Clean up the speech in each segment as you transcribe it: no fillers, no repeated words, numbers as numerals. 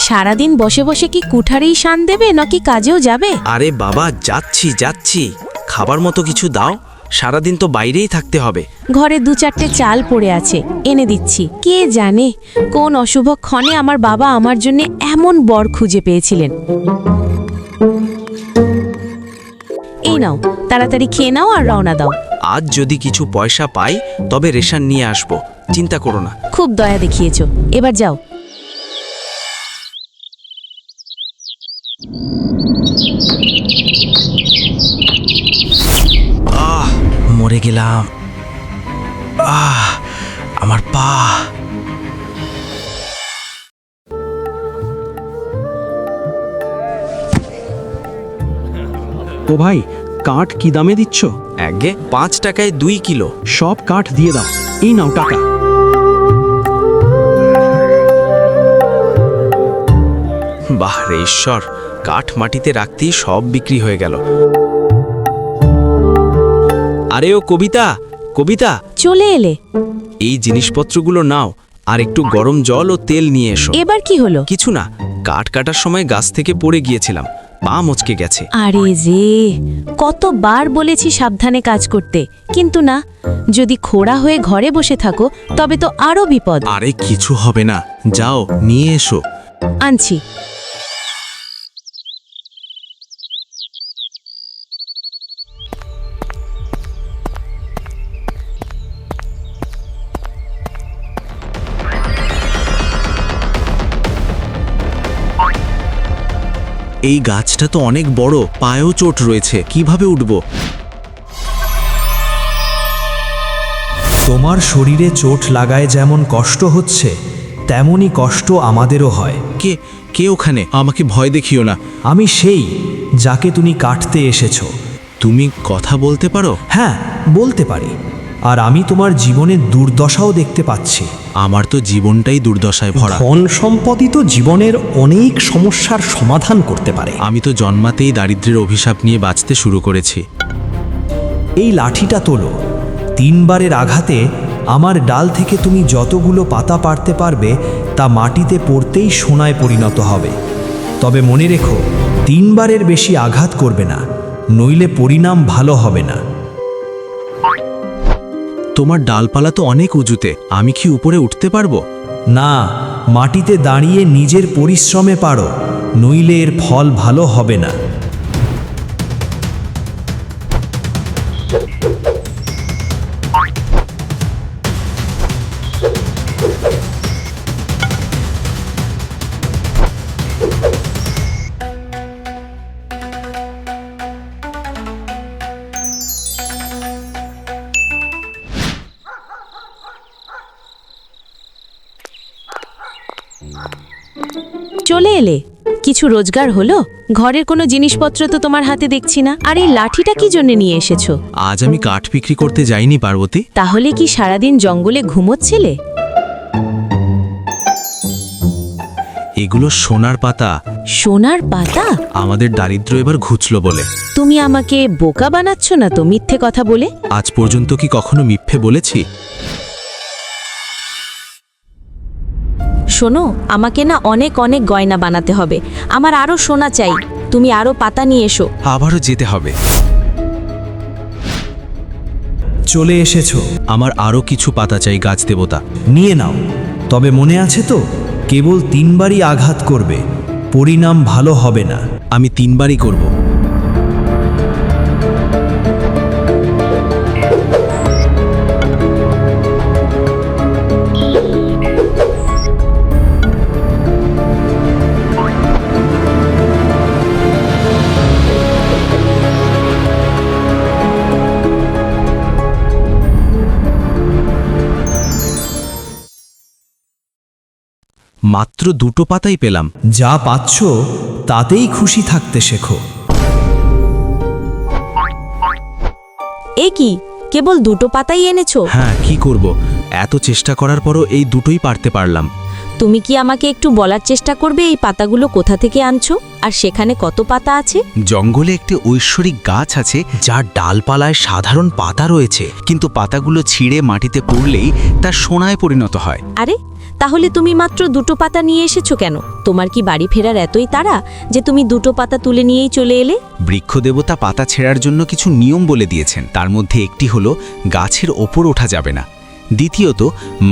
সারাদিন বসে বসে কি কুঠারেই শান দেবে নাকি কাজেও যাবে? আরে বাবা, যাচ্ছি। খাবার মতো কিছু দাও, সারাদিন তো বাইরেই থাকতে হবে। ঘরে 2-4টে চাল পড়ে আছে, এনে দিচ্ছি। কে জানে কোন অশুভ ক্ষণে আমার বাবা আমার জন্য এমন বর খুঁজে পেয়েছিলেন। এই নাও, তাড়াতাড়ি খেয়ে নাও আর রওনা দাও। আজ যদি কিছু পয়সা পাই তবে রেশন নিয়ে আসবো, চিন্তা করো না। খুব দয়া দেখিয়েছো, এবার যাও। মরে গেলাম। আমার পা। ও ভাই, কাঠ কি দামে দিচ্ছ? আগে 5 টাকায় 2 কিলো। সব কাঠ দিয়ে দাও, এই নাও টাকা। বাহ রে ঈশ্বর, কাঠ মাটিতে রাখতেই সব বিক্রি হয়ে গেল। আরে ও কবিতা, চলে এলে? এই জিনিসপত্রগুলো নাও, আর একটু গরম জল ও তেল নিয়ে এসো। এবার কি হলো? কিছু না, কাঠ কাটার সময় গাছ থেকে পড়ে গিয়েছিলাম, পা মচকে গেছে। আরে রে, কতবার বলেছি সাবধানে কাজ করতে, কিন্তু না, যদি খোড়া হয়ে ঘরে বসে থাকো তবে তো আরো বিপদ। আরে কিছু হবে না, যাও নিয়ে এসো। আনছি। এই গাছটা তো অনেক বড়, পায়েও চোট রয়েছে, কিভাবে উঠব? তোমার শরীরে চোট লাগায় যেমন কষ্ট হচ্ছে, তেমনই কষ্ট আমাদেরও হয়। কে ওখানে? আমাকে ভয় দেখিও না। আমি সেই যাকে তুমি কাটতে এসেছো। তুমি কথা বলতে পারো? হ্যাঁ, বলতে পারি। আর আমি তোমার জীবনের দুর্দশাও দেখতে পাচ্ছি। আমার তো জীবনটাই দুর্দশায় ভরা। ধন সম্পদই তো জীবনের অনেক সমস্যার সমাধান করতে পারে। আমি তো জন্মাতেই দারিদ্র্যের অভিশাপ নিয়ে বাঁচতে শুরু করেছি। এই লাঠিটা তোলো। 3 বারের আঘাতে আমার ডাল থেকে তুমি যতগুলো পাতা পারতে পারবে তা মাটিতে পড়তেই সোনায় পরিণত হবে। তবে মনে রেখো, 3 বারের বেশি আঘাত করবে না, নইলে পরিণাম ভালো হবে না। তোমার ডালপালা তো অনেক উঁচুতে, আমি কি উপরে উঠতে পারবো? না, মাটিতে দাঁড়িয়ে নিজের পরিশ্রমে পারো, নইলে এর ফল ভালো হবে না। চলে এলে? কিছু রোজগার হলো? ঘরের কোনো জিনিসপত্র তো তোমার হাতে দেখছি না। আর এই লাঠিটা কি জন্য নিয়ে এসেছো? আজ আমি কাঠ বিক্রি করতে যাইনি পার্বতী। তাহলে কি সারাদিন জঙ্গলে ঘুমোচ্ছিলে? এগুলো সোনার পাতা। সোনার পাতা? আমাদের দারিদ্র্য এবার ঘুচলো বলে। তুমি আমাকে বোকা বানাচ্ছ না তো মিথ্যে কথা বলে? আজ পর্যন্ত কি কখনো মিথ্যে বলেছি? শোনো, আমাকে না অনেক অনেক গয়না বানাতে হবে। আমার আরো সোনা চাই, তুমি আরো পাতা নিয়ে এসো। আবারও যেতে হবে। চলে এসেছো? আমার আরো কিছু পাতা চাই গাছ দেবতা। নিয়ে নাও। তবে মনে আছে তো, কেবল 3 বারই আঘাত করবে, পরিণাম ভালো হবে না। আমি 3 বারই করব। মাত্র 2টো পাতাই পেলাম। যা পাচ্ছ তাতেই খুশি থাকতে শেখো। এ কি, কেবল 2টো পাতাই এনেছো? হ্যাঁ, কি করব, এত চেষ্টা করার পরও এই 2টোই পারতে পারলাম। তুমি কি আমাকে একটু বলার চেষ্টা করবে এই পাতাগুলো কোথা থেকে আনছো আর সেখানে কত পাতা আছে? জঙ্গলে একটি ঐশ্বরিক গাছ আছে যার ডালপালায় সাধারণ পাতা রয়েছে, কিন্তু পাতাগুলো ছিঁড়ে মাটিতে পড়লেই তা সোনায় পরিণত হয়। আরে তাহলে তুমি মাত্র 2টো পাতা নিয়ে এসেছো কেন? তোমার কি বাড়ি ফেরার এতই তাড়া যে তুমি 2টো পাতা তুলে নিয়েই চলে এলে? বৃক্ষদেবতা পাতা ছেঁড়ার জন্য কিছু নিয়ম বলে দিয়েছেন। তার মধ্যে একটি হলো গাছের ওপর ওঠা যাবে না, দ্বিতীয়ত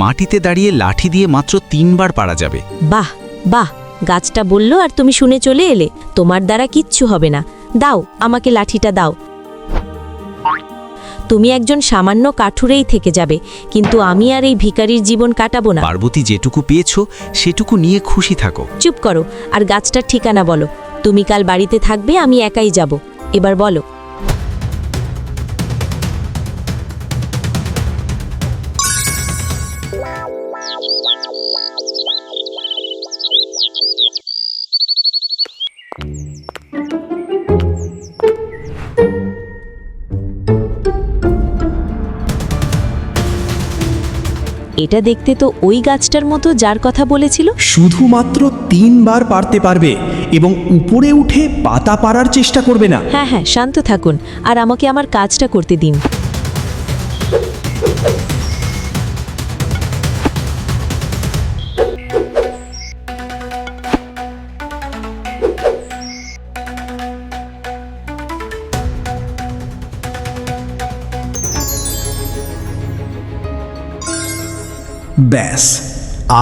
মাটিতে দাঁড়িয়ে লাঠি দিয়ে মাত্র 3 বার পাড়া যাবে। বাহ বাহ, গাছটা বলল আর তুমি শুনে চলে এলে। তোমার দ্বারা কিচ্ছু হবে না। দাও আমাকে লাঠিটা দাও। তুমি একজন সামান্য কাঠুরেই থেকে যাবে, কিন্তু আমি আর এই ভিখারির জীবন কাটাবো না। পার্বতী যেটুকু পেয়েছো সেটুকু নিয়ে খুশি থাকো। চুপ করো আর গাছটার ঠিকানা বলো। তুমি কাল বাড়িতে থাকবে, আমি একাই যাব। এবার বলো। এটা দেখতে তো ওই গাছটার মতো যার কথা বলেছিল। শুধুমাত্র 3 বার পারতে পারবে এবং উপরে উঠে পাতা পাড়ার চেষ্টা করবে না। হ্যাঁ হ্যাঁ, শান্ত থাকুন আর আমাকে আমার কাজটা করতে দিন। ব্যাস,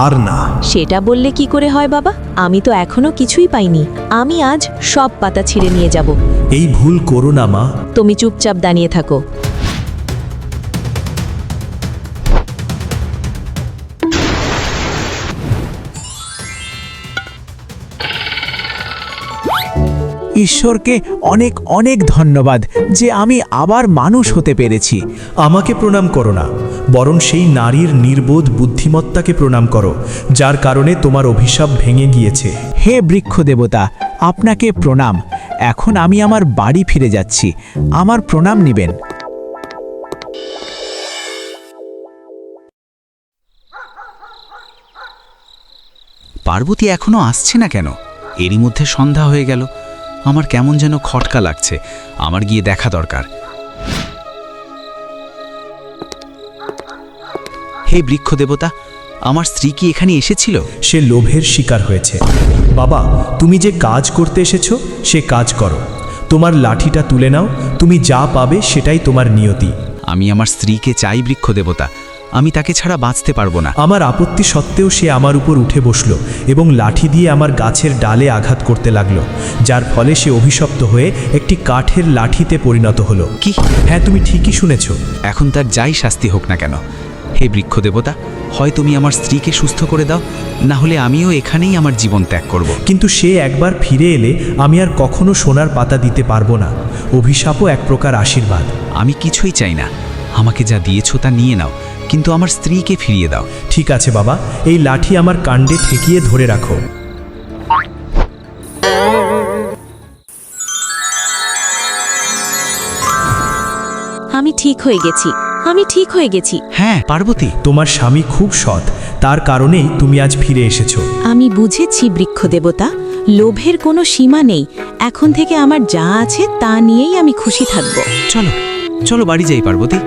আর না। সেটা বললে কি করে হয় বাবা? আমি তো এখনো কিছুই পাইনি। আমি আজ সব পাতা ছিঁড়ে নিয়ে যাব। এই ভুল করো না মা। তুমি চুপচাপ দাঁড়িয়ে থাকো। ঈশ্বরকে অনেক অনেক ধন্যবাদ যে আমি আবার মানুষ হতে পেরেছি। আমাকে প্রণাম করো না, বরং সেই নারীর নির্বোধ বুদ্ধিমত্তাকে প্রণাম করো, যার কারণে তোমার অভিশাপ ভেঙে গিয়েছে। হে বৃক্ষ দেবতা, আপনাকে প্রণাম। এখন আমি আমার বাড়ি ফিরে যাচ্ছি। আমার প্রণাম নিবেন। পার্বতী এখনো আসছে না কেন? এরই মধ্যে সন্ধ্যা হয়ে গেল। আমার কেমন যেন খটকা লাগছে। আমার গিয়ে দেখা দরকার। হে বৃক্ষ দেবতা, আমার স্ত্রী কি এখানে এসেছিল? সে লোভের শিকার হয়েছে। বাবা, তুমি যে কাজ করতে এসেছো সে কাজ করো। তোমার লাঠিটা তুলে নাও। তুমি যা পাবে সেটাই তোমার নিয়তি। আমি আমার স্ত্রীকে চাই বৃক্ষ দেবতা। আমি তাকে ছাড়া বাঁচতে পারবো না। আমার আপত্তি সত্ত্বেও সে আমার উপর উঠে বসলো এবং লাঠি দিয়ে আমার গাছের ডালে আঘাত করতে লাগলো, যার ফলে সে অভিশপ্ত হয়ে একটি কাঠের লাঠিতে পরিণত হলো। কি? হ্যাঁ, তুমি ঠিকই শুনেছ। এখন তার যাই শাস্তি হোক না কেন, হে বৃক্ষ দেবতা, হয় তুমি আমার স্ত্রীকে সুস্থ করে দাও, না হলে আমিও এখানেই আমার জীবন ত্যাগ করব। কিন্তু সে একবার ফিরে এলে আমি আর কখনো সোনার পাতা দিতে পারবো না। অভিশাপও এক প্রকার আশীর্বাদ। আমি কিছুই চাই না। আমাকে যা দিয়েছো তা নিয়ে নাও, কিন্তু আমার স্ত্রীকে ফিরিয়ে দাও। ঠিক আছে বাবা, এই লাঠি আমার কাণ্ডে ঠেকিয়ে ধরে রাখো। আমি ঠিক হয়ে গেছি। আমি ঠিক হয়ে গেছি। হ্যাঁ পার্বতী, তোমার স্বামী খুব সৎ, তার কারণেই তুমি আজ ফিরে এসেছো। আমি বুঝেছি বৃক্ষ দেবতা, লোভের কোনো সীমা নেই। এখন থেকে আমার যা আছে তা নিয়েই আমি খুশি থাকব। চলো চলো বাড়ি যাই পার্বতী।